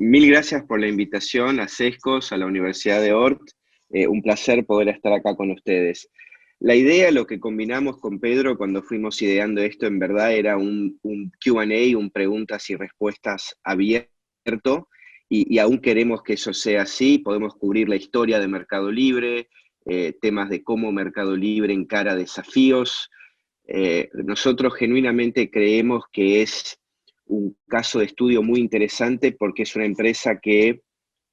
Mil gracias por la invitación a Sescos, a la Universidad de Ort. Un placer poder estar acá con ustedes. La idea, lo que combinamos con Pedro cuando fuimos ideando esto, en verdad era un Q&A, un preguntas y respuestas abierto, y aún queremos que eso sea así. Podemos cubrir la historia de Mercado Libre, temas de cómo Mercado Libre encara desafíos. Nosotros genuinamente creemos que es un caso de estudio muy interesante porque es una empresa que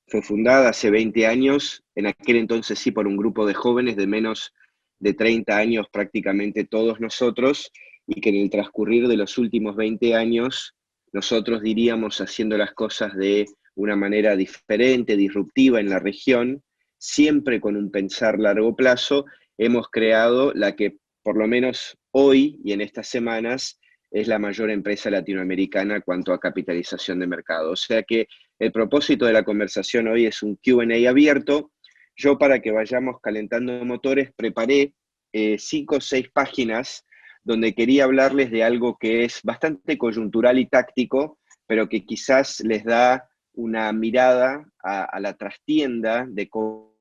fue fundada hace 20 años, en aquel entonces sí por un grupo de jóvenes de menos de 30 años, prácticamente todos nosotros, y que en el transcurrir de los últimos 20 años, nosotros diríamos haciendo las cosas de una manera diferente, disruptiva en la región, siempre con un pensar largo plazo, hemos creado la que por lo menos hoy y en estas semanas es la mayor empresa latinoamericana cuanto a capitalización de mercado. O sea que el propósito de la conversación hoy es un Q&A abierto. Yo, para que vayamos calentando motores, preparé 5 o 6 páginas donde quería hablarles de algo que es bastante coyuntural y táctico, pero que quizás les da una mirada a la trastienda de cómo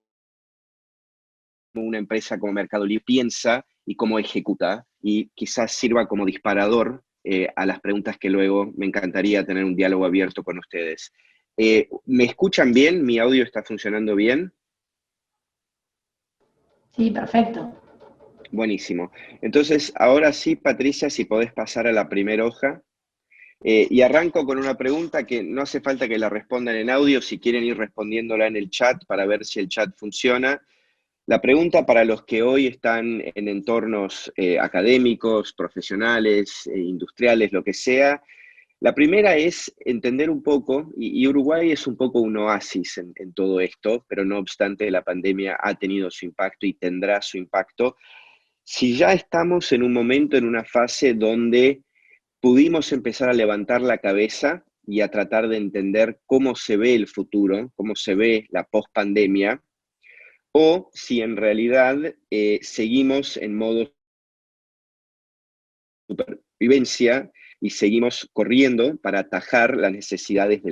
una empresa como Mercado Libre piensa y cómo ejecuta, y quizás sirva como disparador a las preguntas que luego me encantaría tener un diálogo abierto con ustedes. ¿Me escuchan bien? ¿Mi audio está funcionando bien? Sí, perfecto. Buenísimo. Entonces, ahora sí, Patricia, si podés pasar a la primera hoja. Y arranco con una pregunta que no hace falta que la respondan en audio, si quieren ir respondiéndola en el chat para ver si el chat funciona. La pregunta para los que hoy están en entornos académicos, profesionales, industriales, lo que sea, la primera es entender un poco, y Uruguay es un poco un oasis en todo esto, pero no obstante la pandemia ha tenido su impacto y tendrá su impacto. Si ya estamos en un momento, en una fase donde pudimos empezar a levantar la cabeza y a tratar de entender cómo se ve el futuro, cómo se ve la pospandemia, o si en realidad seguimos en modo supervivencia y seguimos corriendo para atajar las necesidades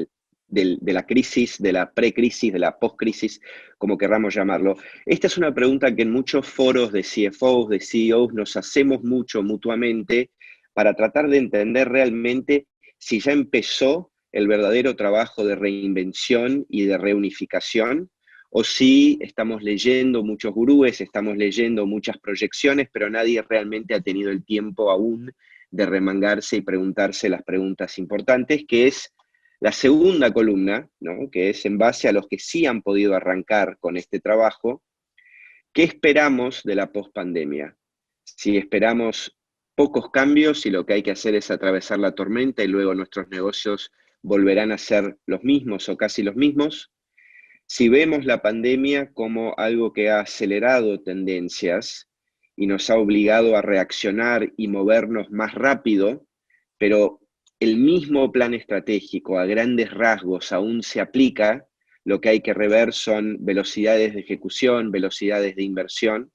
de la crisis, de la precrisis, de la postcrisis, como querramos llamarlo. Esta es una pregunta que en muchos foros de CFOs, de CEOs, nos hacemos mucho mutuamente para tratar de entender realmente si ya empezó el verdadero trabajo de reinvención y de reunificación, o si estamos leyendo muchos gurúes, estamos leyendo muchas proyecciones, pero nadie realmente ha tenido el tiempo aún de remangarse y preguntarse las preguntas importantes, que es la segunda columna, ¿no? Que es en base a los que sí han podido arrancar con este trabajo, ¿qué esperamos de la pospandemia? Si esperamos pocos cambios y lo que hay que hacer es atravesar la tormenta y luego nuestros negocios volverán a ser los mismos o casi los mismos. Si vemos la pandemia como algo que ha acelerado tendencias y nos ha obligado a reaccionar y movernos más rápido, pero el mismo plan estratégico a grandes rasgos aún se aplica, lo que hay que rever son velocidades de ejecución, velocidades de inversión.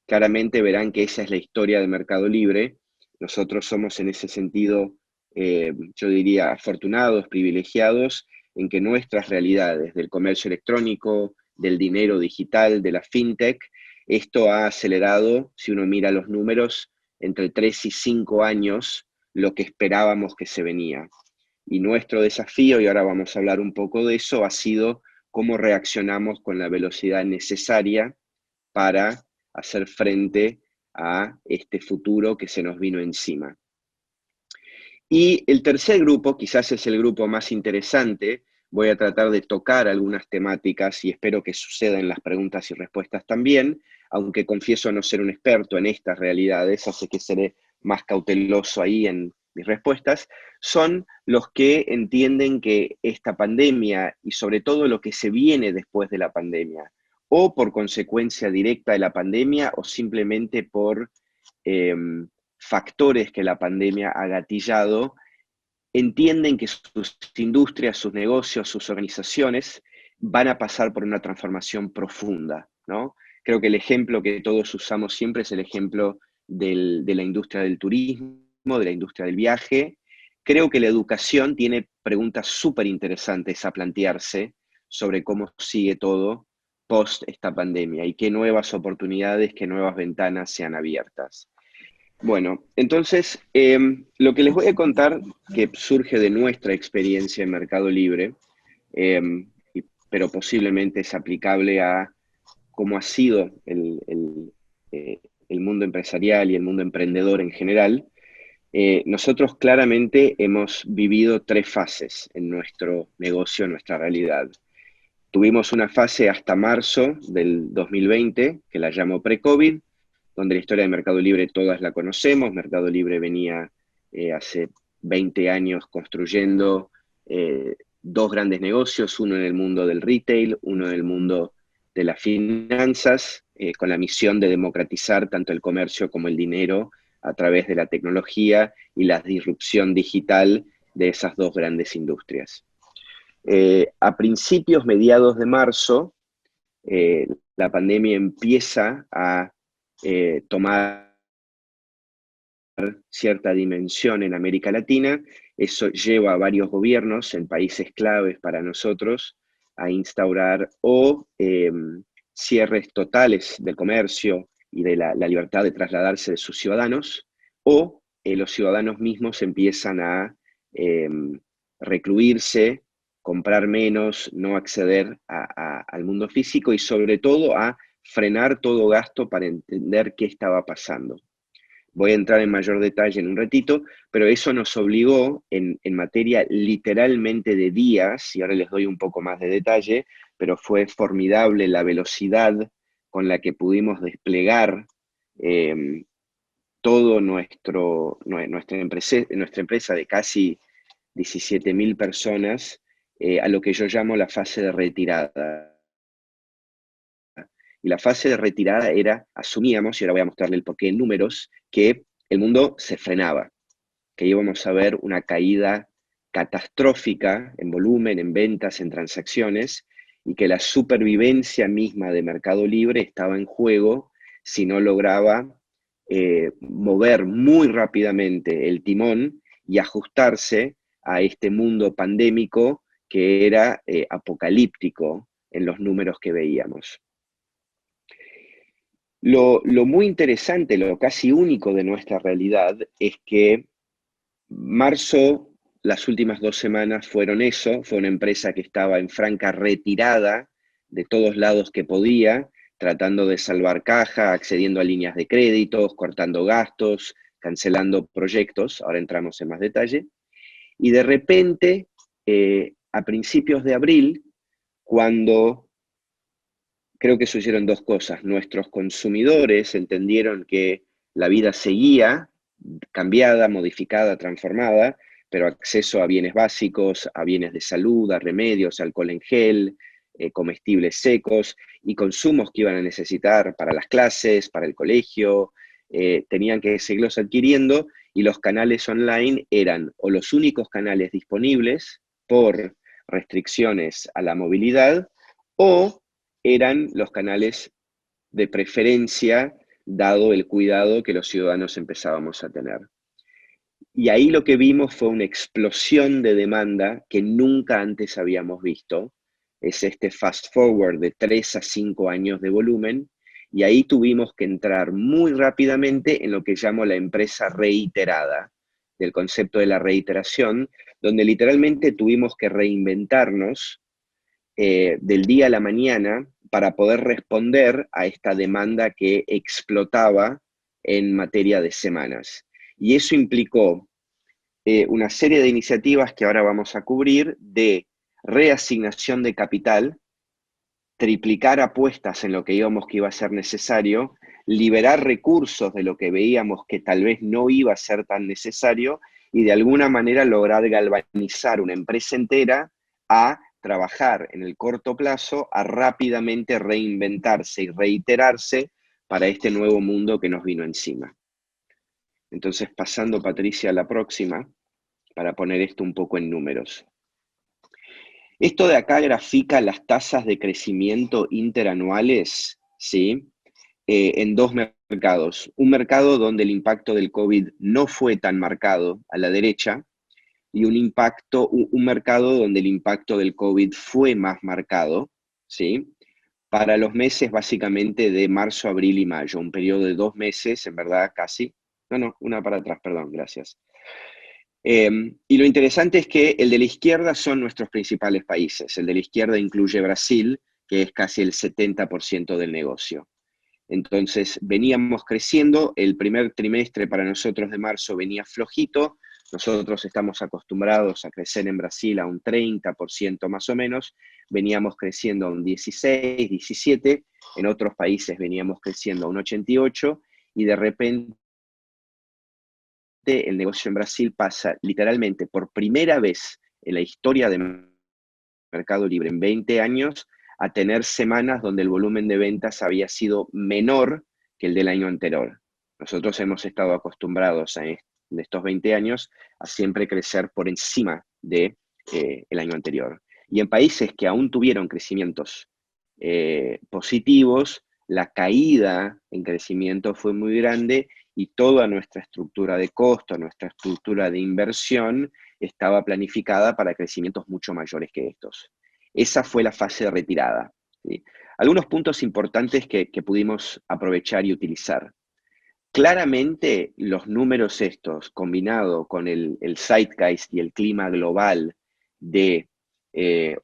Claramente verán que esa es la historia de Mercado Libre. Nosotros somos en ese sentido, yo diría, afortunados, privilegiados, en que nuestras realidades del comercio electrónico, del dinero digital, de la fintech, esto ha acelerado, si uno mira los números, entre 3 y 5 años lo que esperábamos que se venía. Y nuestro desafío, y ahora vamos a hablar un poco de eso, ha sido cómo reaccionamos con la velocidad necesaria para hacer frente a este futuro que se nos vino encima. Y el tercer grupo, quizás es el grupo más interesante, voy a tratar de tocar algunas temáticas y espero que suceda en las preguntas y respuestas también, aunque confieso no ser un experto en estas realidades, así que seré más cauteloso ahí en mis respuestas, son los que entienden que esta pandemia y sobre todo lo que se viene después de la pandemia, o por consecuencia directa de la pandemia o simplemente por eh, factores que la pandemia ha gatillado, entienden que sus industrias, sus negocios, sus organizaciones van a pasar por una transformación profunda, ¿no? Creo que el ejemplo que todos usamos siempre es el ejemplo de la industria del turismo, de la industria del viaje. Creo que la educación tiene preguntas súper interesantes a plantearse sobre cómo sigue todo post esta pandemia y qué nuevas oportunidades, qué nuevas ventanas se han abiertas. Bueno, entonces, lo que les voy a contar, que surge de nuestra experiencia en Mercado Libre, pero posiblemente es aplicable a cómo ha sido el mundo empresarial y el mundo emprendedor en general. Nosotros claramente hemos vivido 3 fases en nuestro negocio, en nuestra realidad. Tuvimos una fase hasta marzo del 2020, que la llamo pre-COVID, donde la historia de Mercado Libre todas la conocemos. Mercado Libre venía hace 20 años construyendo 2 grandes negocios, uno en el mundo del retail, uno en el mundo de las finanzas, con la misión de democratizar tanto el comercio como el dinero a través de la tecnología y la disrupción digital de esas 2 grandes industrias. A principios, mediados de marzo, la pandemia empieza a tomar cierta dimensión en América Latina. Eso lleva a varios gobiernos en países claves para nosotros a instaurar o cierres totales del comercio y de la libertad de trasladarse de sus ciudadanos, o los ciudadanos mismos empiezan a recluirse, comprar menos, no acceder al mundo físico y sobre todo a frenar todo gasto para entender qué estaba pasando. Voy a entrar en mayor detalle en un ratito, pero eso nos obligó en materia literalmente de días, y ahora les doy un poco más de detalle, pero fue formidable la velocidad con la que pudimos desplegar todo nuestra empresa de casi 17.000 personas a lo que yo llamo la fase de retirada. Y la fase de retirada era, asumíamos, y ahora voy a mostrarle el porqué en números, que el mundo se frenaba, que íbamos a ver una caída catastrófica en volumen, en ventas, en transacciones, y que la supervivencia misma de Mercado Libre estaba en juego si no lograba mover muy rápidamente el timón y ajustarse a este mundo pandémico que era apocalíptico en los números que veíamos. Lo muy interesante, lo casi único de nuestra realidad es que marzo, las últimas 2 semanas fueron eso, fue una empresa que estaba en franca retirada de todos lados que podía, tratando de salvar caja, accediendo a líneas de créditos, cortando gastos, cancelando proyectos, ahora entramos en más detalle, y de repente, a principios de abril, cuando creo que sucedieron 2 cosas. Nuestros consumidores entendieron que la vida seguía cambiada, modificada, transformada, pero acceso a bienes básicos, a bienes de salud, a remedios, alcohol en gel, comestibles secos y consumos que iban a necesitar para las clases, para el colegio, tenían que seguirlos adquiriendo y los canales online eran o los únicos canales disponibles por restricciones a la movilidad o eran los canales de preferencia, dado el cuidado que los ciudadanos empezábamos a tener. Y ahí lo que vimos fue una explosión de demanda que nunca antes habíamos visto. Es este fast forward de 3 a 5 años de volumen, y ahí tuvimos que entrar muy rápidamente en lo que llamo la empresa reiterada, del concepto de la reiteración, donde literalmente tuvimos que reinventarnos del día a la mañana para poder responder a esta demanda que explotaba en materia de semanas. Y eso implicó una serie de iniciativas que ahora vamos a cubrir de reasignación de capital, triplicar apuestas en lo que íbamos que iba a ser necesario, liberar recursos de lo que veíamos que tal vez no iba a ser tan necesario y de alguna manera lograr galvanizar una empresa entera a trabajar en el corto plazo, a rápidamente reinventarse y reiterarse para este nuevo mundo que nos vino encima. Entonces, pasando, Patricia, a la próxima, para poner esto un poco en números. Esto de acá grafica las tasas de crecimiento interanuales, ¿sí? En 2 mercados. Un mercado donde el impacto del COVID no fue tan marcado, a la derecha, y un impacto, un mercado donde el impacto del COVID fue más marcado, ¿sí? Para los meses básicamente de marzo, abril y mayo, un periodo de 2 meses, en verdad casi. No, una para atrás, perdón, gracias. Y lo interesante es que el de la izquierda son nuestros principales países. El de la izquierda incluye Brasil, que es casi el 70% del negocio. Entonces, veníamos creciendo, el primer trimestre para nosotros de marzo venía flojito, nosotros estamos acostumbrados a crecer en Brasil a un 30% más o menos, veníamos creciendo a un 16, 17, en otros países veníamos creciendo a un 88, y de repente el negocio en Brasil pasa literalmente por primera vez en la historia de Mercado Libre en 20 años a tener semanas donde el volumen de ventas había sido menor que el del año anterior. Nosotros hemos estado acostumbrados en estos 20 años a siempre crecer por encima de el año anterior. Y en países que aún tuvieron crecimientos positivos, la caída en crecimiento fue muy grande y toda nuestra estructura de costo, nuestra estructura de inversión estaba planificada para crecimientos mucho mayores que estos. Esa fue la fase de retirada, ¿sí? Algunos puntos importantes que pudimos aprovechar y utilizar. Claramente los números estos, combinado con el zeitgeist y el clima global de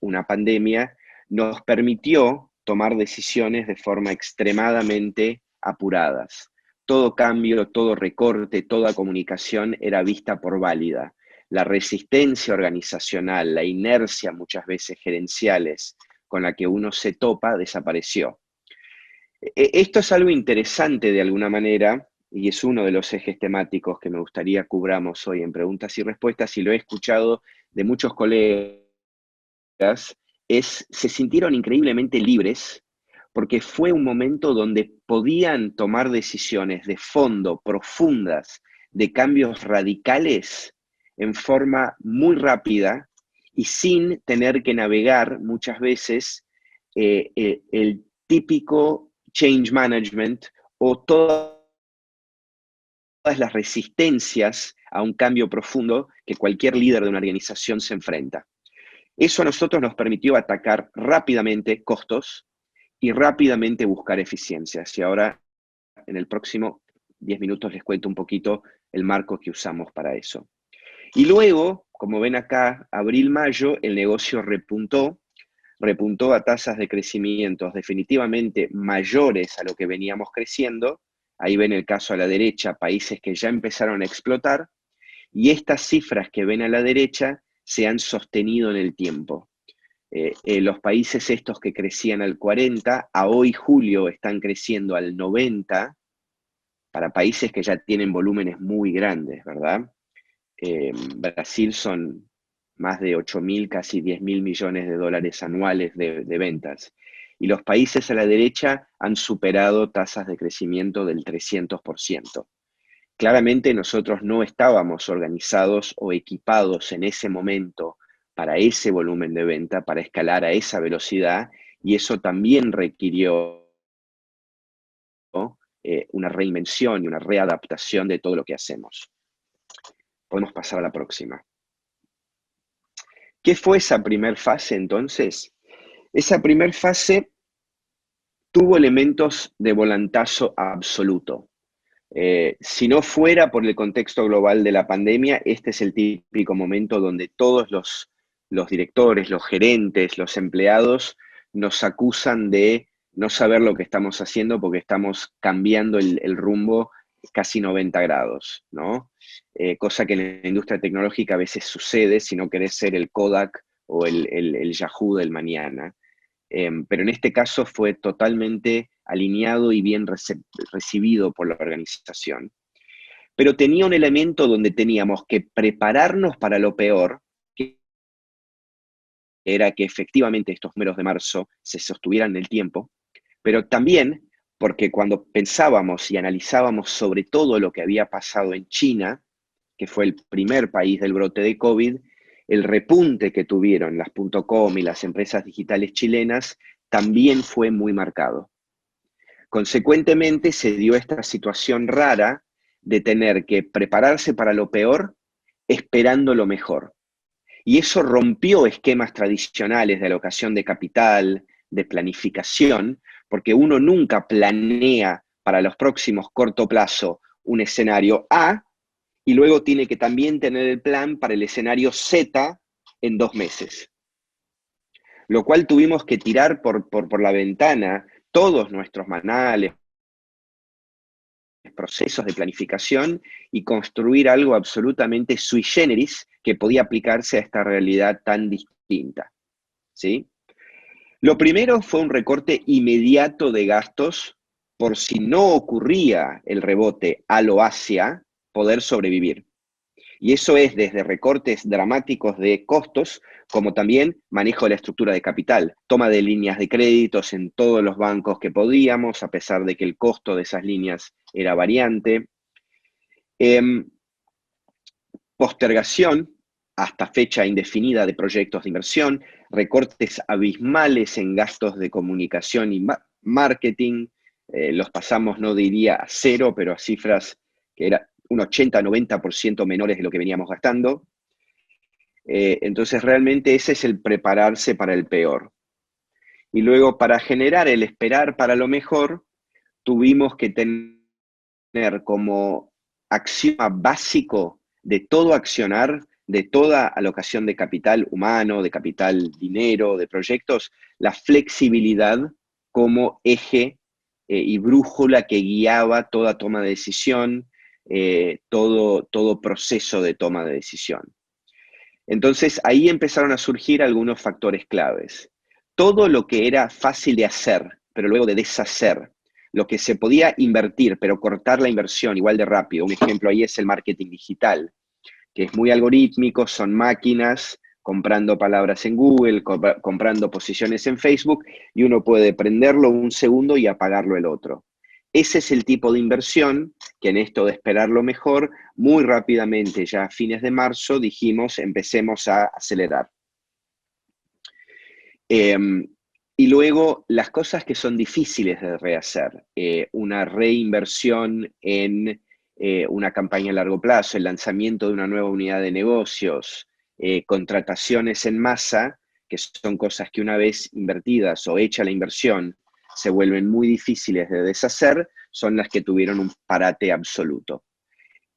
una pandemia, nos permitió tomar decisiones de forma extremadamente apuradas. Todo cambio, todo recorte, toda comunicación era vista por válida. La resistencia organizacional, la inercia muchas veces gerenciales con la que uno se topa, desapareció. Esto es algo interesante de alguna manera, y es uno de los ejes temáticos que me gustaría cubramos hoy en preguntas y respuestas, y lo he escuchado de muchos colegas, se sintieron increíblemente libres porque fue un momento donde podían tomar decisiones de fondo, profundas, de cambios radicales en forma muy rápida y sin tener que navegar muchas veces el típico change management o todas las resistencias a un cambio profundo que cualquier líder de una organización se enfrenta. Eso a nosotros nos permitió atacar rápidamente costos y rápidamente buscar eficiencias. Y ahora, en el próximo 10 minutos, les cuento un poquito el marco que usamos para eso. Y luego, como ven acá, abril-mayo, el negocio repuntó a tasas de crecimientos definitivamente mayores a lo que veníamos creciendo. Ahí ven el caso a la derecha, países que ya empezaron a explotar, y estas cifras que ven a la derecha se han sostenido en el tiempo. Los países estos que crecían al 40, a hoy julio están creciendo al 90, para países que ya tienen volúmenes muy grandes, ¿verdad? Brasil son más de 8.000, casi 10.000 millones de dólares anuales de ventas. Y los países a la derecha han superado tasas de crecimiento del 300%. Claramente nosotros no estábamos organizados o equipados en ese momento para ese volumen de venta, para escalar a esa velocidad, y eso también requirió una reinvención y una readaptación de todo lo que hacemos. Podemos pasar a la próxima. ¿Qué fue esa primer fase entonces? Esa primer fase tuvo elementos de volantazo absoluto. Si no fuera por el contexto global de la pandemia, este es el típico momento donde todos los directores, los gerentes, los empleados nos acusan de no saber lo que estamos haciendo porque estamos cambiando el rumbo casi 90 grados, ¿no? Cosa que en la industria tecnológica a veces sucede si no querés ser el Kodak o el Yahoo del mañana. Pero en este caso fue totalmente alineado y bien recibido por la organización. Pero tenía un elemento donde teníamos que prepararnos para lo peor, que era que efectivamente estos números de marzo se sostuvieran en el tiempo, pero también porque cuando pensábamos y analizábamos sobre todo lo que había pasado en China, que fue el primer país del brote de COVID, el repunte que tuvieron las .com y las empresas digitales chilenas también fue muy marcado. Consecuentemente, se dio esta situación rara de tener que prepararse para lo peor esperando lo mejor. Y eso rompió esquemas tradicionales de alocación de capital, de planificación, porque uno nunca planea para los próximos corto plazo un escenario A, y luego tiene que también tener el plan para el escenario Z en 2 meses. Lo cual tuvimos que tirar por la ventana todos nuestros manuales, procesos de planificación y construir algo absolutamente sui generis que podía aplicarse a esta realidad tan distinta, ¿sí? Lo primero fue un recorte inmediato de gastos por si no ocurría el rebote a lo Asia, poder sobrevivir. Y eso es desde recortes dramáticos de costos, como también manejo de la estructura de capital, toma de líneas de créditos en todos los bancos que podíamos, a pesar de que el costo de esas líneas era variante. Postergación hasta fecha indefinida de proyectos de inversión, recortes abismales en gastos de comunicación y marketing, los pasamos, no diría a cero, pero a cifras que eran un 80-90% menores de lo que veníamos gastando. Entonces realmente ese es el prepararse para el peor. Y luego para generar el esperar para lo mejor, tuvimos que tener como axioma básico de todo accionar, de toda alocación de capital humano, de capital dinero, de proyectos, la flexibilidad como eje y brújula que guiaba toda toma de decisión, todo proceso de toma de decisión. Entonces ahí empezaron a surgir algunos factores claves. Todo lo que era fácil de hacer, pero luego de deshacer, lo que se podía invertir, pero cortar la inversión igual de rápido. Un ejemplo ahí es el marketing digital, que es muy algorítmico, son máquinas comprando palabras en Google, comprando posiciones en Facebook, y uno puede prenderlo un segundo y apagarlo el otro. Ese es el tipo de inversión que en esto de esperar lo mejor, muy rápidamente, ya a fines de marzo, dijimos, empecemos a acelerar. Y luego, las cosas que son difíciles de rehacer, una reinversión en una campaña a largo plazo, el lanzamiento de una nueva unidad de negocios, contrataciones en masa, que son cosas que una vez invertidas o hecha la inversión, se vuelven muy difíciles de deshacer, son las que tuvieron un parate absoluto.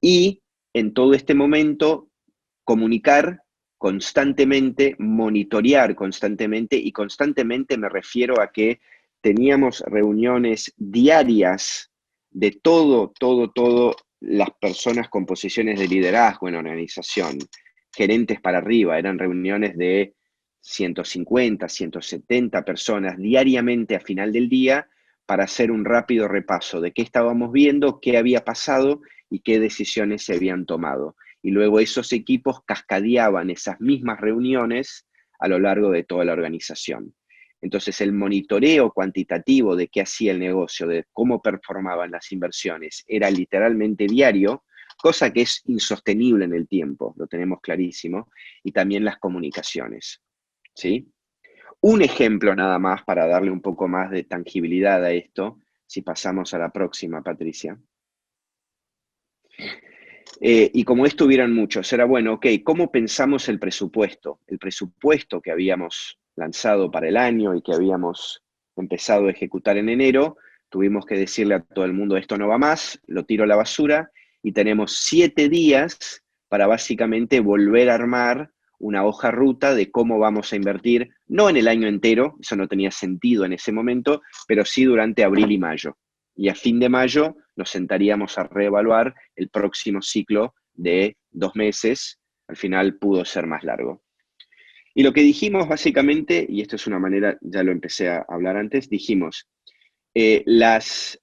Y en todo este momento, comunicar constantemente, monitorear constantemente, y constantemente me refiero a que teníamos reuniones diarias de todo las personas con posiciones de liderazgo en la organización, gerentes para arriba, eran reuniones de 150, 170 personas diariamente a final del día para hacer un rápido repaso de qué estábamos viendo, qué había pasado y qué decisiones se habían tomado. Y luego esos equipos cascadeaban esas mismas reuniones a lo largo de toda la organización. Entonces el monitoreo cuantitativo de qué hacía el negocio, de cómo performaban las inversiones, era literalmente diario, cosa que es insostenible en el tiempo, lo tenemos clarísimo, y también las comunicaciones, ¿sí? Un ejemplo nada más para darle un poco más de tangibilidad a esto, si pasamos a la próxima, Patricia. Y como esto hubieran muchos, era bueno, ok, ¿cómo pensamos el presupuesto? El presupuesto que habíamos lanzado para el año y que habíamos empezado a ejecutar en enero, tuvimos que decirle a todo el mundo, esto no va más, lo tiro a la basura, y tenemos 7 días para básicamente volver a armar una hoja ruta de cómo vamos a invertir, no en el año entero, eso no tenía sentido en ese momento, pero sí durante abril y mayo. Y a fin de mayo nos sentaríamos a reevaluar el próximo ciclo de 2 meses, al final pudo ser más largo. Y lo que dijimos básicamente, y esto es una manera, ya lo empecé a hablar antes, dijimos, las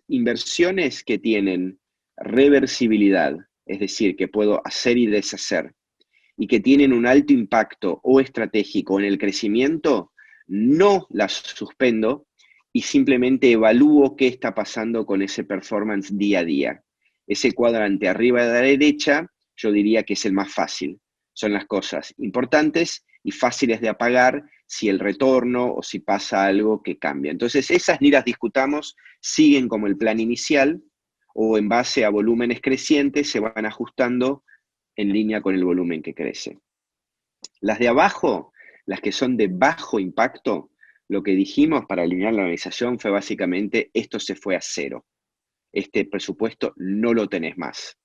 inversiones que tienen reversibilidad, es decir, que puedo hacer y deshacer, y que tienen un alto impacto o estratégico en el crecimiento, no las suspendo y simplemente evalúo qué está pasando con ese performance día a día. Ese cuadrante arriba de la derecha, yo diría que es el más fácil. Son las cosas importantes y fáciles de apagar si el retorno o si pasa algo que cambia. Entonces, esas ni las discutamos, siguen como el plan inicial o en base a volúmenes crecientes se van ajustando en línea con el volumen que crece. Las de abajo, las que son de bajo impacto, lo que dijimos para alinear la organización fue básicamente, esto se fue a cero. Este presupuesto no lo tenés más.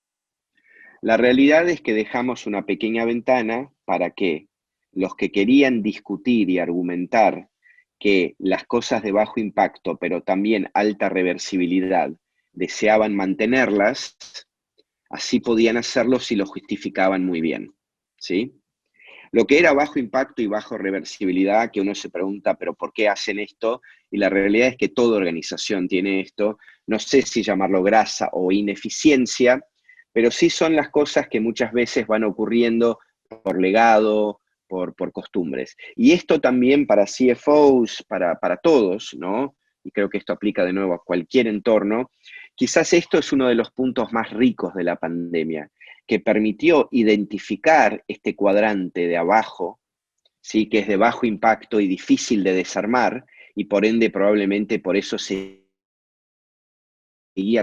La realidad es que dejamos una pequeña ventana para que los que querían discutir y argumentar que las cosas de bajo impacto, pero también alta reversibilidad, deseaban mantenerlas, así podían hacerlo si lo justificaban muy bien, ¿sí? Lo que era bajo impacto y bajo reversibilidad, que uno se pregunta, pero ¿por qué hacen esto? Y la realidad es que toda organización tiene esto. No sé si llamarlo grasa o ineficiencia, pero sí son las cosas que muchas veces van ocurriendo por legado, por costumbres. Y esto también para CFOs, para todos, ¿no? Y creo que esto aplica de nuevo a cualquier entorno. Quizás esto es uno de los puntos más ricos de la pandemia, que permitió identificar este cuadrante de abajo, ¿sí? Que es de bajo impacto y difícil de desarmar, y por ende probablemente por eso seguía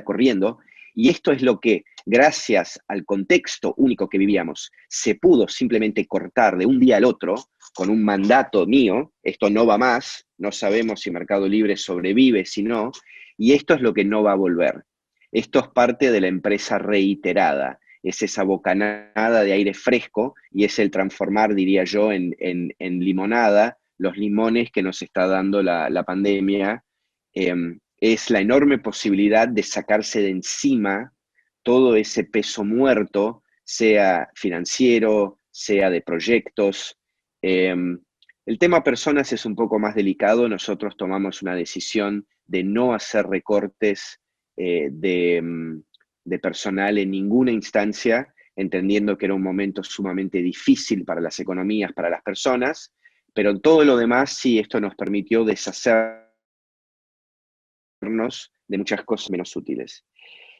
corriendo. Y esto es lo que, gracias al contexto único que vivíamos, se pudo simplemente cortar de un día al otro con un mandato mío. Esto no va más, no sabemos si Mercado Libre sobrevive, si no, y esto es lo que no va a volver. Esto es parte de la empresa reiterada, es esa bocanada de aire fresco y es el transformar, diría yo, en limonada los limones que nos está dando la pandemia. Es la enorme posibilidad de sacarse de encima todo ese peso muerto, sea financiero, sea de proyectos. El tema personas es un poco más delicado. Nosotros tomamos una decisión de no hacer recortes de personal en ninguna instancia, entendiendo que era un momento sumamente difícil para las economías, para las personas, pero en todo lo demás sí, esto nos permitió deshacer de muchas cosas menos útiles.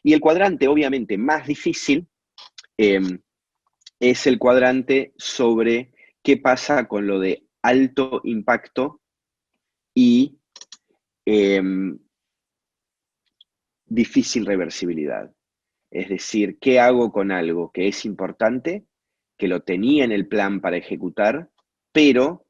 Y el cuadrante, obviamente, más difícil eh, es el cuadrante sobre qué pasa con lo de alto impacto y eh, difícil reversibilidad. Es decir, ¿qué hago con algo que es importante, que lo tenía en el plan para ejecutar, pero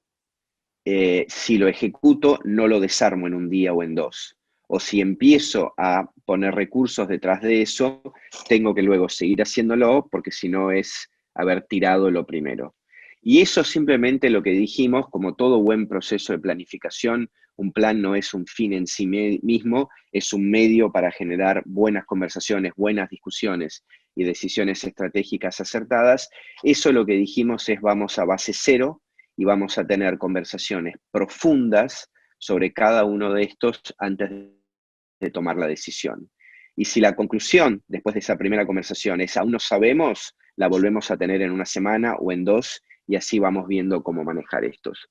si lo ejecuto no lo desarmo en un día o en dos? O si empiezo a poner recursos detrás de eso, tengo que luego seguir haciéndolo porque si no es haber tirado lo primero. Y eso simplemente lo que dijimos, como todo buen proceso de planificación, un plan no es un fin en sí mismo, es un medio para generar buenas conversaciones, buenas discusiones y decisiones estratégicas acertadas. Eso lo que dijimos es vamos a base cero y vamos a tener conversaciones profundas sobre cada uno de estos antes de tomar la decisión. Y si la conclusión después de esa primera conversación es aún no sabemos, la volvemos a tener en una semana o en dos y así vamos viendo cómo manejar estos.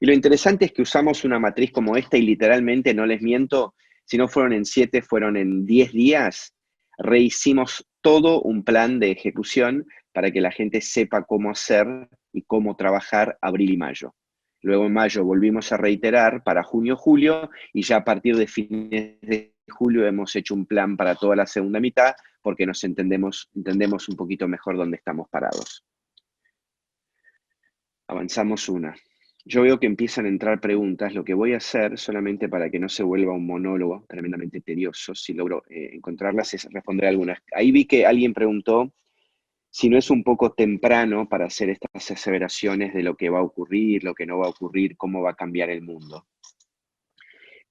Y lo interesante es que usamos una matriz como esta y literalmente, no les miento, si no fueron en 7, fueron en 10 días, rehicimos todo un plan de ejecución para que la gente sepa cómo hacer y cómo trabajar abril y mayo. Luego en mayo volvimos a reiterar para junio, julio, y ya a partir de fines de julio hemos hecho un plan para toda la segunda mitad porque nos entendemos un poquito mejor dónde estamos parados. Avanzamos una. Yo veo que empiezan a entrar preguntas. Lo que voy a hacer, solamente para que no se vuelva un monólogo tremendamente tedioso, si logro encontrarlas, es responder algunas. Ahí vi que alguien preguntó si no es un poco temprano para hacer estas aseveraciones de lo que va a ocurrir, lo que no va a ocurrir, cómo va a cambiar el mundo.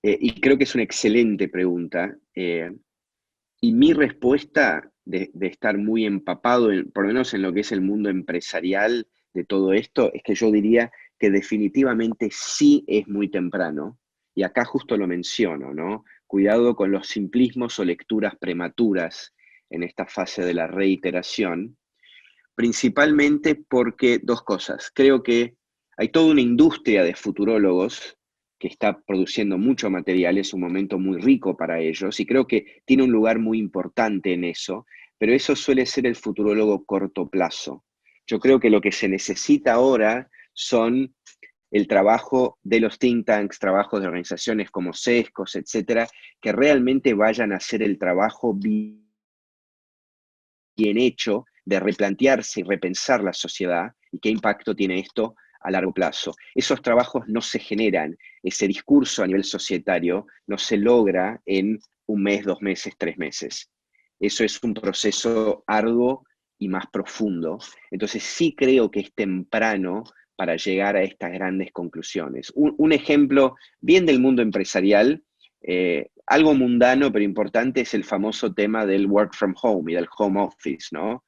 Y creo que es una excelente pregunta. Y mi respuesta de estar muy empapado, por lo menos en lo que es el mundo empresarial de todo esto, es que yo diría que definitivamente sí es muy temprano. Y acá justo lo menciono, ¿no? Cuidado con los simplismos o lecturas prematuras en esta fase de la reiteración, principalmente porque dos cosas. Creo que hay toda una industria de futurólogos que está produciendo mucho material, es un momento muy rico para ellos y creo que tiene un lugar muy importante en eso, pero eso suele ser el futurólogo corto plazo. Yo creo que lo que se necesita ahora son el trabajo de los think tanks, trabajos de organizaciones como SESCOS, etcétera, que realmente vayan a hacer el trabajo bien hecho de replantearse y repensar la sociedad y qué impacto tiene esto a largo plazo. Esos trabajos no se generan, ese discurso a nivel societario no se logra en un mes, 2 meses, 3 meses. Eso es un proceso arduo y más profundo. Entonces sí creo que es temprano para llegar a estas grandes conclusiones. Un ejemplo bien del mundo empresarial, algo mundano pero importante, es el famoso tema del work from home y del home office, ¿no?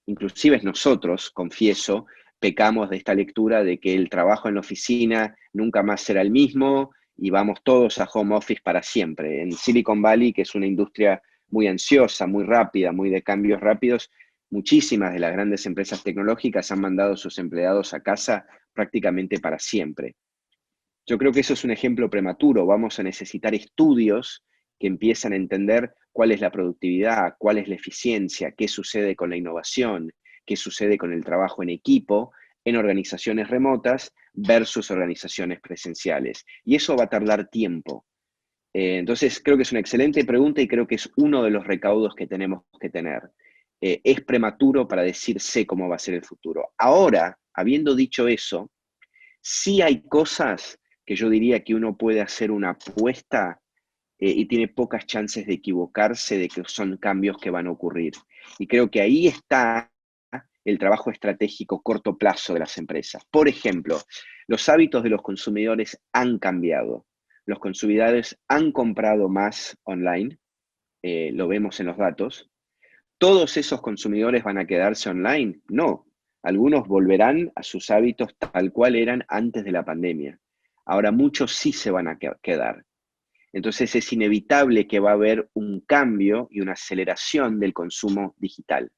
Inclusive nosotros, confieso, pecamos de esta lectura de que el trabajo en la oficina nunca más será el mismo y vamos todos a home office para siempre. En Silicon Valley, que es una industria muy ansiosa, muy rápida, muy de cambios rápidos, muchísimas de las grandes empresas tecnológicas han mandado a sus empleados a casa prácticamente para siempre. Yo creo que eso es un ejemplo prematuro. Vamos a necesitar estudios que empiezan a entender cuál es la productividad, cuál es la eficiencia, qué sucede con la innovación, qué sucede con el trabajo en equipo en organizaciones remotas versus organizaciones presenciales. Y eso va a tardar tiempo. Entonces, creo que es una excelente pregunta y creo que es uno de los recaudos que tenemos que tener. Es prematuro para decir sé cómo va a ser el futuro. Ahora, habiendo dicho eso, sí hay cosas que yo diría que uno puede hacer una apuesta y tiene pocas chances de equivocarse de que son cambios que van a ocurrir. Y creo que ahí está el trabajo estratégico corto plazo de las empresas. Por ejemplo, los hábitos de los consumidores han cambiado. Los consumidores han comprado más online, lo vemos en los datos. ¿Todos esos consumidores van a quedarse online? No. Algunos volverán a sus hábitos tal cual eran antes de la pandemia. Ahora muchos sí se van a quedar. Entonces es inevitable que va a haber un cambio y una aceleración del consumo digital.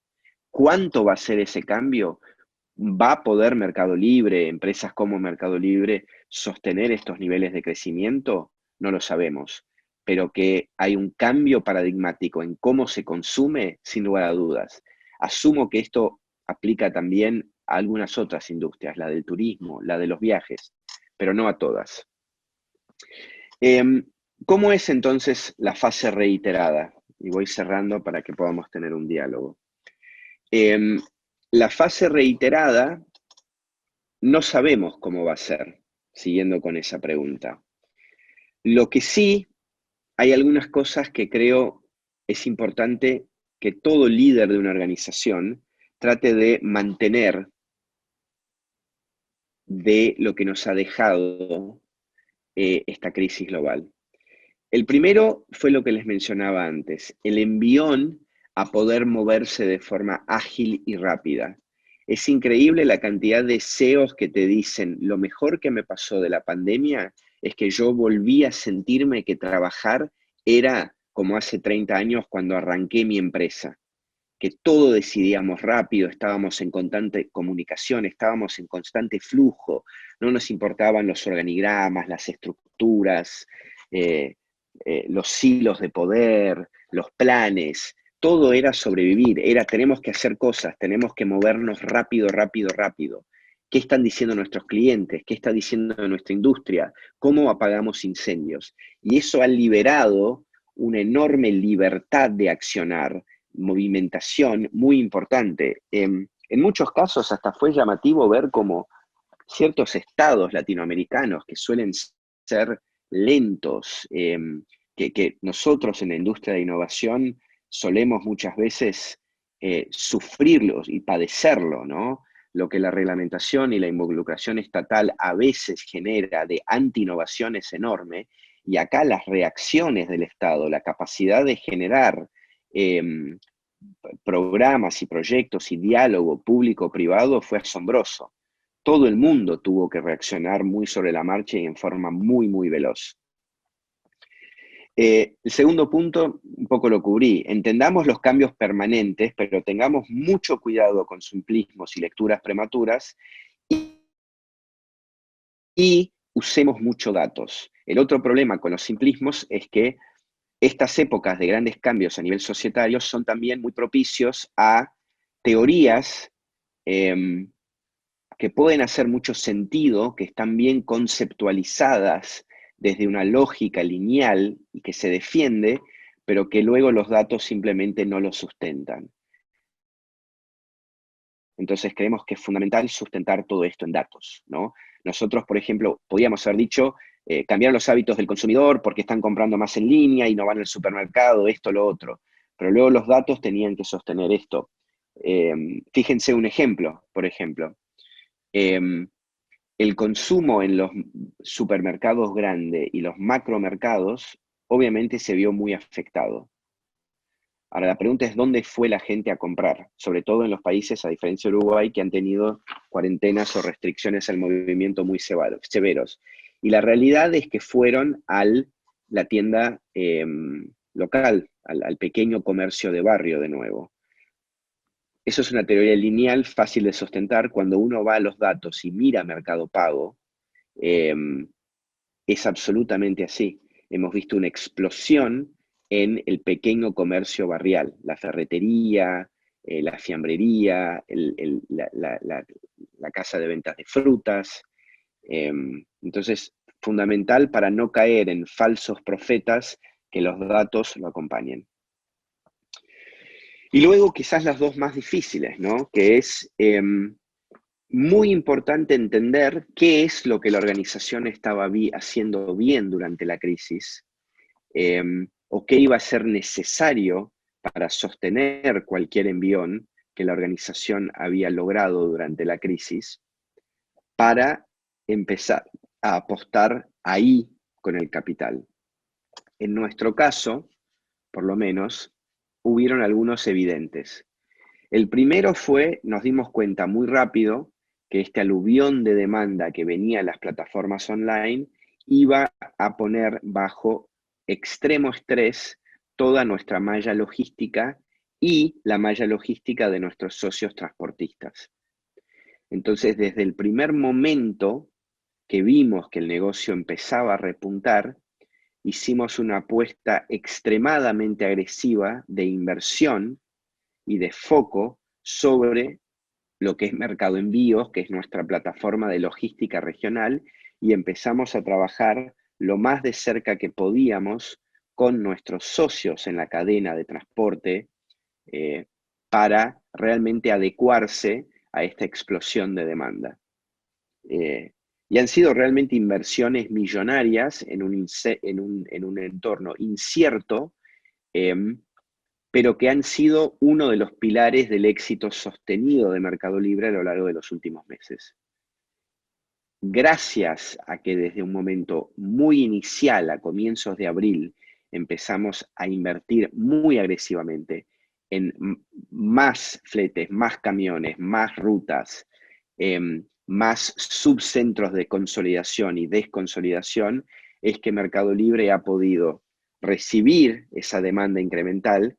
¿Cuánto va a ser ese cambio? ¿Va a poder Mercado Libre, empresas como Mercado Libre, sostener estos niveles de crecimiento? No lo sabemos, pero que hay un cambio paradigmático en cómo se consume, sin lugar a dudas. Asumo que esto aplica también a algunas otras industrias, la del turismo, la de los viajes, pero no a todas. ¿Cómo es entonces la fase reiterada? Y voy cerrando para que podamos tener un diálogo. La fase reiterada no sabemos cómo va a ser, siguiendo con esa pregunta. Lo que sí, hay algunas cosas que creo es importante que todo líder de una organización trate de mantener de lo que nos ha dejado esta crisis global. El primero fue lo que les mencionaba antes, el envión a poder moverse de forma ágil y rápida. Es increíble la cantidad de CEOs que te dicen, lo mejor que me pasó de la pandemia es que yo volví a sentirme que trabajar era como hace 30 años cuando arranqué mi empresa, que todo decidíamos rápido, estábamos en constante comunicación, estábamos en constante flujo, no nos importaban los organigramas, las estructuras, los hilos de poder, los planes, todo era sobrevivir, era tenemos que hacer cosas, tenemos que movernos rápido, rápido, rápido. ¿Qué están diciendo nuestros clientes? ¿Qué está diciendo nuestra industria? ¿Cómo apagamos incendios? Y eso ha liberado una enorme libertad de accionar, movimentación muy importante. En muchos casos hasta fue llamativo ver cómo ciertos estados latinoamericanos que suelen ser lentos, que nosotros en la industria de innovación solemos muchas veces sufrirlos y padecerlo, ¿no? Lo que la reglamentación y la involucración estatal a veces genera de anti-innovación es enorme, y acá las reacciones del Estado, la capacidad de generar programas y proyectos y diálogo público-privado fue asombroso. Todo el mundo tuvo que reaccionar muy sobre la marcha y en forma muy, muy veloz. El segundo punto, un poco lo cubrí. Entendamos los cambios permanentes, pero tengamos mucho cuidado con simplismos y lecturas prematuras y usemos mucho datos. El otro problema con los simplismos es que estas épocas de grandes cambios a nivel societario son también muy propicios a teorías que pueden hacer mucho sentido, que están bien conceptualizadas desde una lógica lineal y que se defiende, pero que luego los datos simplemente no lo sustentan. Entonces creemos que es fundamental sustentar todo esto en datos, ¿no? Nosotros, por ejemplo, podíamos haber dicho, cambiar los hábitos del consumidor porque están comprando más en línea y no van al supermercado, esto, lo otro. Pero luego los datos tenían que sostener esto. Fíjense un ejemplo, por ejemplo. El consumo en los supermercados grandes y los macromercados obviamente se vio muy afectado. Ahora la pregunta es dónde fue la gente a comprar, sobre todo en los países, a diferencia de Uruguay, que han tenido cuarentenas o restricciones al movimiento muy severos. Y la realidad es que fueron a la tienda local, al pequeño comercio de barrio de nuevo. Eso es una teoría lineal fácil de sustentar. Cuando uno va a los datos y mira Mercado Pago, es absolutamente así. Hemos visto una explosión en el pequeño comercio barrial, la ferretería, la fiambrería, la casa de ventas de frutas. Entonces, fundamental para no caer en falsos profetas que los datos lo acompañen. Y luego quizás las dos más difíciles, ¿no? Que es muy importante entender qué es lo que la organización estaba haciendo bien durante la crisis, o qué iba a ser necesario para sostener cualquier envión que la organización había logrado durante la crisis, para empezar a apostar ahí con el capital. En nuestro caso, por lo menos, hubieron algunos evidentes. El primero fue, nos dimos cuenta muy rápido que este aluvión de demanda que venía a las plataformas online iba a poner bajo extremo estrés toda nuestra malla logística y la malla logística de nuestros socios transportistas. Entonces, desde el primer momento que vimos que el negocio empezaba a repuntar, hicimos una apuesta extremadamente agresiva de inversión y de foco sobre lo que es Mercado Envíos, que es nuestra plataforma de logística regional, y empezamos a trabajar lo más de cerca que podíamos con nuestros socios en la cadena de transporte para realmente adecuarse a esta explosión de demanda. Y han sido realmente inversiones millonarias en un entorno incierto, pero que han sido uno de los pilares del éxito sostenido de Mercado Libre a lo largo de los últimos meses. Gracias a que desde un momento muy inicial, a comienzos de abril, empezamos a invertir muy agresivamente en más fletes, más camiones, más rutas, más subcentros de consolidación y desconsolidación, es que Mercado Libre ha podido recibir esa demanda incremental.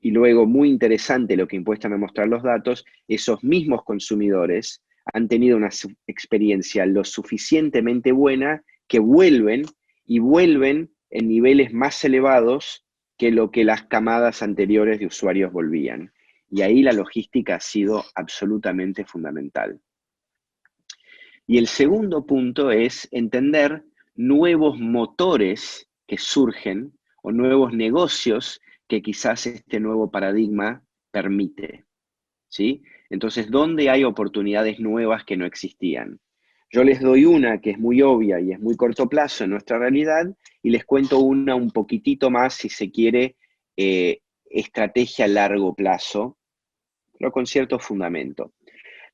Y luego, muy interesante lo que impuestan a mostrar los datos, esos mismos consumidores han tenido una experiencia lo suficientemente buena que vuelven y vuelven en niveles más elevados que lo que las camadas anteriores de usuarios volvían. Y ahí la logística ha sido absolutamente fundamental. Y el segundo punto es entender nuevos motores que surgen o nuevos negocios que quizás este nuevo paradigma permite, ¿sí? Entonces, ¿dónde hay oportunidades nuevas que no existían? Yo les doy una que es muy obvia y es muy corto plazo en nuestra realidad, y les cuento una un poquitito más, si se quiere, estrategia a largo plazo, pero con cierto fundamento.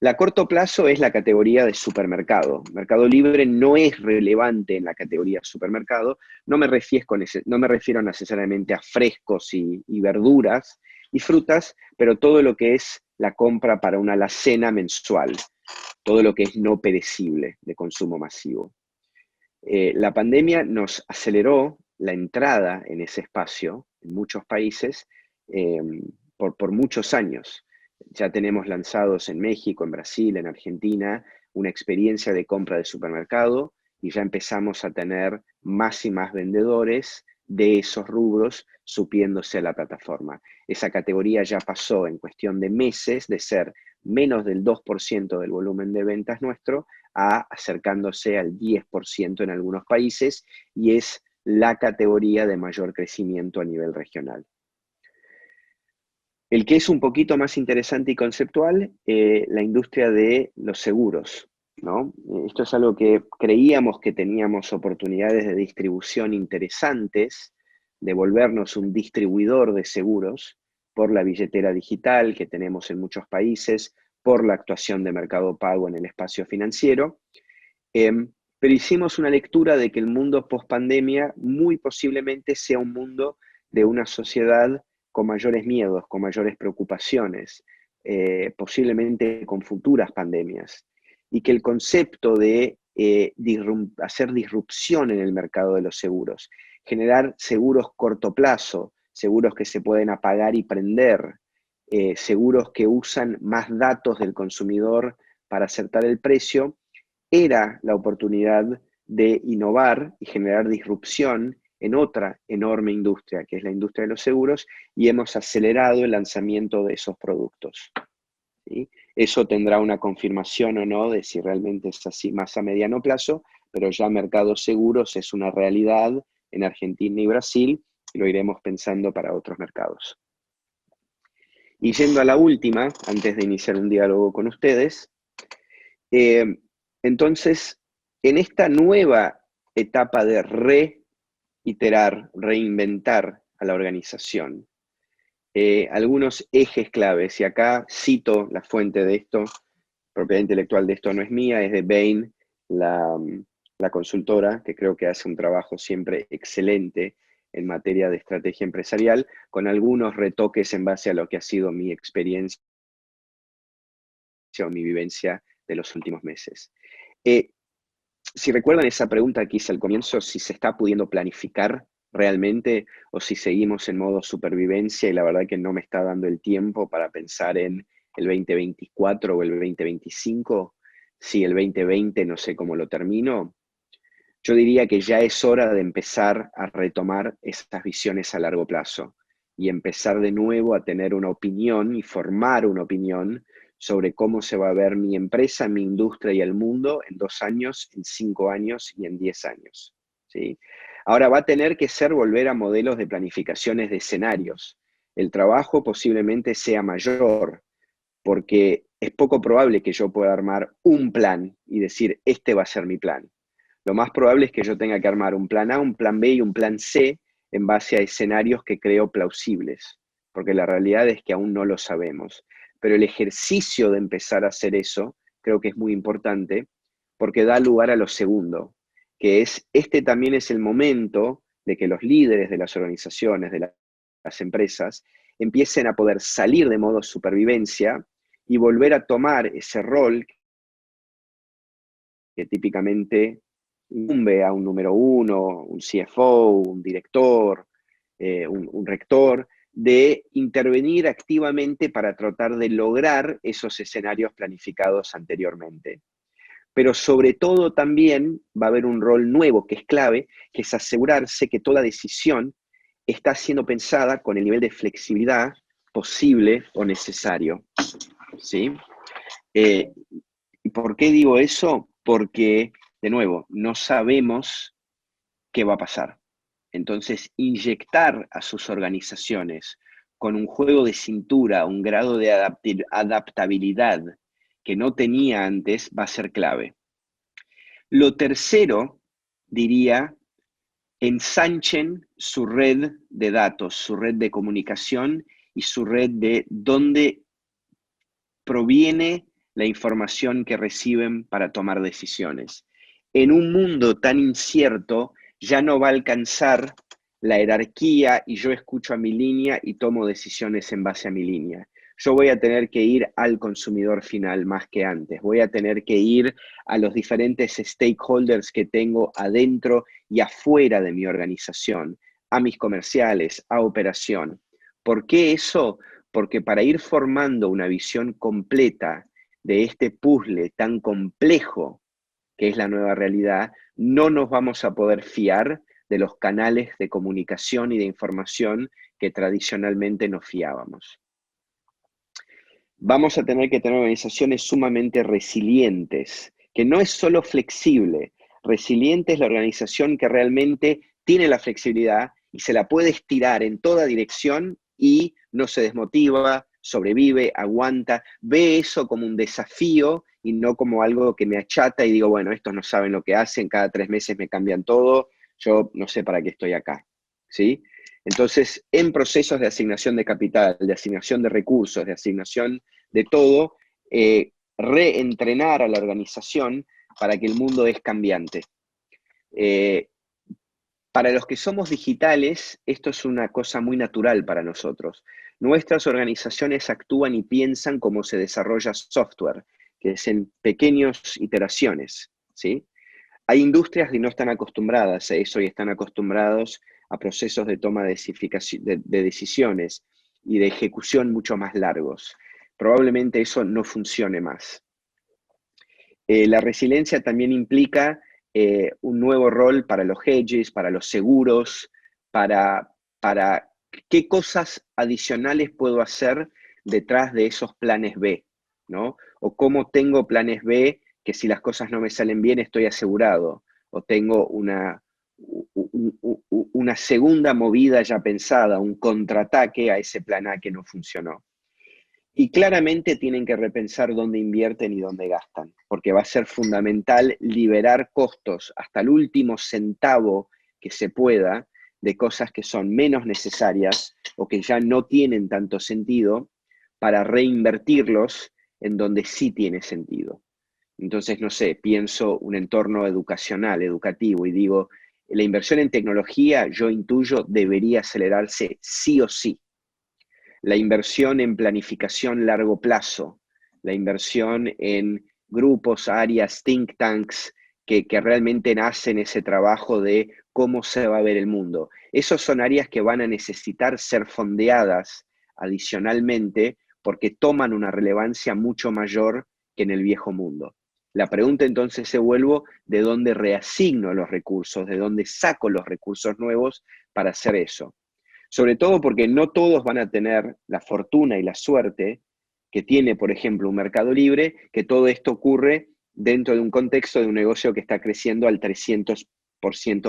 La corto plazo es la categoría de supermercado. Mercado Libre no es relevante en la categoría supermercado. No me refiero necesariamente a frescos y verduras y frutas, pero todo lo que es la compra para una alacena mensual, todo lo que es no perecible de consumo masivo. La pandemia nos aceleró la entrada en ese espacio en muchos países por muchos años. Ya tenemos lanzados en México, en Brasil, en Argentina, una experiencia de compra de supermercado, y ya empezamos a tener más y más vendedores de esos rubros subiéndose a la plataforma. Esa categoría ya pasó en cuestión de meses de ser menos del 2% del volumen de ventas nuestro a acercándose al 10% en algunos países, y es la categoría de mayor crecimiento a nivel regional. El que es un poquito más interesante y conceptual, la industria de los seguros, ¿no? Esto es algo que creíamos que teníamos oportunidades de distribución interesantes, de volvernos un distribuidor de seguros por la billetera digital que tenemos en muchos países, por la actuación de Mercado Pago en el espacio financiero. Pero hicimos una lectura de que el mundo post-pandemia muy posiblemente sea un mundo de una sociedad con mayores miedos, con mayores preocupaciones, posiblemente con futuras pandemias, y que el concepto de hacer disrupción en el mercado de los seguros, generar seguros corto plazo, seguros que se pueden apagar y prender, seguros que usan más datos del consumidor para acertar el precio, era la oportunidad de innovar y generar disrupción en otra enorme industria, que es la industria de los seguros, y hemos acelerado el lanzamiento de esos productos. ¿Sí? Eso tendrá una confirmación o no de si realmente es así más a mediano plazo, pero ya Mercados Seguros es una realidad en Argentina y Brasil, y lo iremos pensando para otros mercados. Y yendo a la última, antes de iniciar un diálogo con ustedes, entonces, en esta nueva etapa de reiterar, reinventar a la organización, algunos ejes claves, y acá cito la fuente de esto, propiedad intelectual de esto no es mía, es de Bain, la consultora, que creo que hace un trabajo siempre excelente en materia de estrategia empresarial, con algunos retoques en base a lo que ha sido mi experiencia o mi vivencia de los últimos meses. Si recuerdan esa pregunta que hice al comienzo, si se está pudiendo planificar realmente o si seguimos en modo supervivencia, y la verdad que no me está dando el tiempo para pensar en el 2024 o el 2025, si el 2020 no sé cómo lo termino, yo diría que ya es hora de empezar a retomar esas visiones a largo plazo y empezar de nuevo a tener una opinión y formar una opinión sobre cómo se va a ver mi empresa, mi industria y el mundo en 2 años, en 5 años y en 10 años. ¿Sí? Ahora va a tener que ser volver a modelos de planificaciones de escenarios. El trabajo posiblemente sea mayor, porque es poco probable que yo pueda armar un plan y decir, este va a ser mi plan. Lo más probable es que yo tenga que armar un plan A, un plan B y un plan C en base a escenarios que creo plausibles, porque la realidad es que aún no lo sabemos. Pero el ejercicio de empezar a hacer eso creo que es muy importante porque da lugar a lo segundo, que es, este también es el momento de que los líderes de las organizaciones, de las empresas, empiecen a poder salir de modo supervivencia y volver a tomar ese rol que típicamente incumbe a un número uno, un CFO, un director, un rector, de intervenir activamente para tratar de lograr esos escenarios planificados anteriormente. Pero sobre todo también va a haber un rol nuevo que es clave, que es asegurarse que toda decisión está siendo pensada con el nivel de flexibilidad posible o necesario. ¿Sí? ¿Y por qué digo eso? Porque, de nuevo, no sabemos qué va a pasar. Entonces, inyectar a sus organizaciones con un juego de cintura, un grado de adaptabilidad que no tenía antes, va a ser clave. Lo tercero, diría, ensanchen su red de datos, su red de comunicación y su red de dónde proviene la información que reciben para tomar decisiones. En un mundo tan incierto, ya no va a alcanzar la jerarquía y yo escucho a mi línea y tomo decisiones en base a mi línea. Yo voy a tener que ir al consumidor final más que antes. Voy a tener que ir a los diferentes stakeholders que tengo adentro y afuera de mi organización, a mis comerciales, a operación. ¿Por qué eso? Porque para ir formando una visión completa de este puzzle tan complejo que es la nueva realidad, no nos vamos a poder fiar de los canales de comunicación y de información que tradicionalmente nos fiábamos. Vamos a tener que tener organizaciones sumamente resilientes, que no es solo flexible. Resiliente es la organización que realmente tiene la flexibilidad y se la puede estirar en toda dirección y no se desmotiva, sobrevive, aguanta, ve eso como un desafío y no como algo que me achata y digo, bueno, estos no saben lo que hacen, cada 3 meses me cambian todo, yo no sé para qué estoy acá, ¿sí? Entonces, en procesos de asignación de capital, de asignación de recursos, de asignación de todo, reentrenar a la organización para que el mundo es cambiante. Para los que somos digitales, esto es una cosa muy natural para nosotros. Nuestras organizaciones actúan y piensan como se desarrolla software, que es en pequeñas iteraciones, ¿sí? Hay industrias que no están acostumbradas a eso y están acostumbrados a procesos de toma de decisiones y de ejecución mucho más largos. Probablemente eso no funcione más. La resiliencia también implica un nuevo rol para los hedges, para los seguros, para qué cosas adicionales puedo hacer detrás de esos planes B, ¿no? O cómo tengo planes B que si las cosas no me salen bien estoy asegurado, o tengo una segunda movida ya pensada, un contraataque a ese plan A que no funcionó. Y claramente tienen que repensar dónde invierten y dónde gastan, porque va a ser fundamental liberar costos hasta el último centavo que se pueda de cosas que son menos necesarias o que ya no tienen tanto sentido para reinvertirlos en donde sí tiene sentido. Entonces, no sé, pienso un entorno educacional, educativo, y digo, la inversión en tecnología, yo intuyo, debería acelerarse sí o sí. La inversión en planificación largo plazo, la inversión en grupos, áreas, think tanks, que realmente hacen ese trabajo de cómo se va a ver el mundo. Esos son áreas que van a necesitar ser fondeadas adicionalmente porque toman una relevancia mucho mayor que en el viejo mundo. La pregunta entonces se vuelve de dónde reasigno los recursos, de dónde saco los recursos nuevos para hacer eso. Sobre todo porque no todos van a tener la fortuna y la suerte que tiene, por ejemplo, un Mercado Libre, que todo esto ocurre dentro de un contexto de un negocio que está creciendo al 300%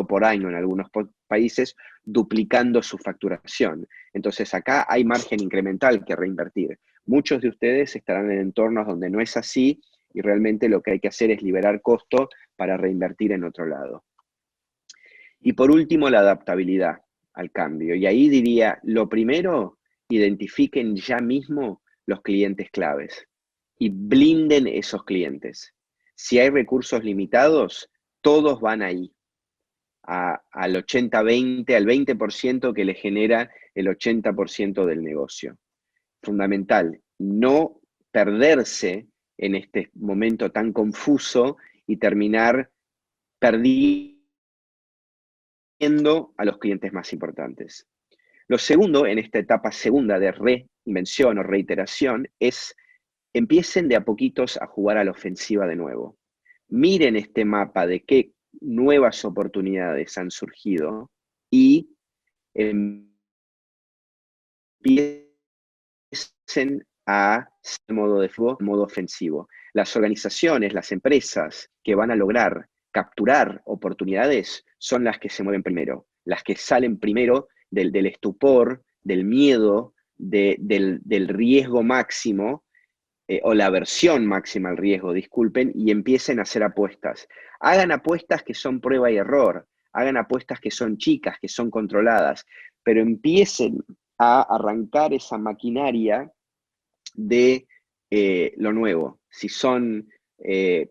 por año en algunos países, duplicando su facturación. Entonces acá hay margen incremental que reinvertir. Muchos de ustedes estarán en entornos donde no es así y realmente lo que hay que hacer es liberar costo para reinvertir en otro lado. Y por último, la adaptabilidad al cambio. Y ahí diría, lo primero, identifiquen ya mismo los clientes claves y blinden esos clientes. Si hay recursos limitados, todos van ahí, al 80-20, al 20% que le genera el 80% del negocio. Fundamental, no perderse en este momento tan confuso y terminar perdiendo a los clientes más importantes. Lo segundo, en esta etapa segunda de reinvención o reiteración, es empiecen de a poquitos a jugar a la ofensiva de nuevo. Miren este mapa de qué nuevas oportunidades han surgido y empiecen a ser modo ofensivo. Las organizaciones, las empresas que van a lograr capturar oportunidades son las que se mueven primero, las que salen primero del estupor, del miedo, del riesgo máximo, o la aversión máxima al riesgo, disculpen, y empiecen a hacer apuestas. Hagan apuestas que son prueba y error, hagan apuestas que son chicas, que son controladas, pero empiecen a arrancar esa maquinaria de lo nuevo. Si son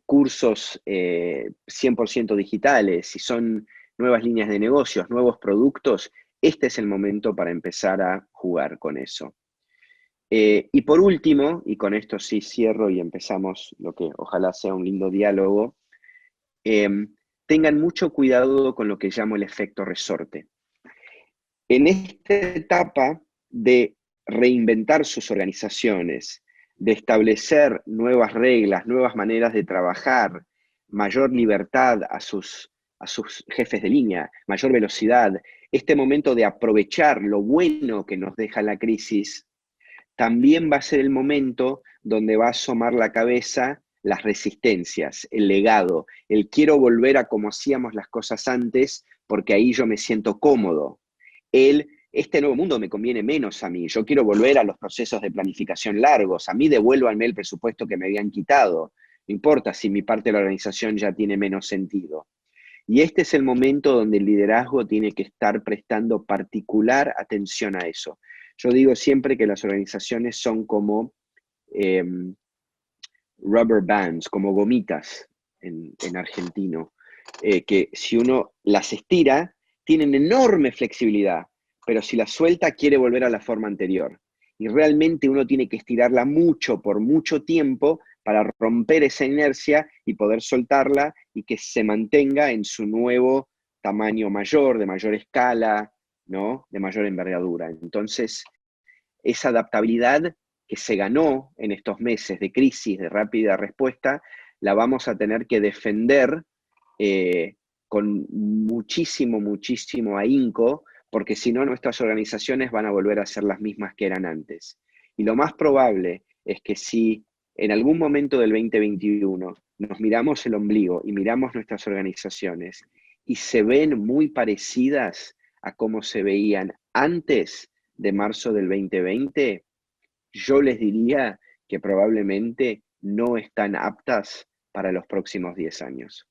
cursos 100% digitales, si son nuevas líneas de negocios, nuevos productos, este es el momento para empezar a jugar con eso. Y por último, y con esto sí cierro y empezamos lo que ojalá sea un lindo diálogo, tengan mucho cuidado con lo que llamo el efecto resorte. En esta etapa de reinventar sus organizaciones, de establecer nuevas reglas, nuevas maneras de trabajar, mayor libertad a sus jefes de línea, mayor velocidad, este momento de aprovechar lo bueno que nos deja la crisis, también va a ser el momento donde va a asomar la cabeza las resistencias, el legado, el quiero volver a como hacíamos las cosas antes porque ahí yo me siento cómodo, el este nuevo mundo me conviene menos a mí, yo quiero volver a los procesos de planificación largos, a mí devuélvanme el presupuesto que me habían quitado, no importa si mi parte de la organización ya tiene menos sentido. Y este es el momento donde el liderazgo tiene que estar prestando particular atención a eso. Yo digo siempre que las organizaciones son como eh, rubber bands, como gomitas en argentino, que si uno las estira, tienen enorme flexibilidad, pero si la suelta quiere volver a la forma anterior. Y realmente uno tiene que estirarla mucho, por mucho tiempo, para romper esa inercia y poder soltarla y que se mantenga en su nuevo tamaño mayor, de mayor escala, ¿no? De mayor envergadura. Entonces, esa adaptabilidad que se ganó en estos meses de crisis, de rápida respuesta, la vamos a tener que defender con muchísimo, muchísimo ahínco, porque si no nuestras organizaciones van a volver a ser las mismas que eran antes. Y lo más probable es que si en algún momento del 2021 nos miramos el ombligo y miramos nuestras organizaciones y se ven muy parecidas a cómo se veían antes de marzo del 2020, yo les diría que probablemente no están aptas para los próximos 10 años.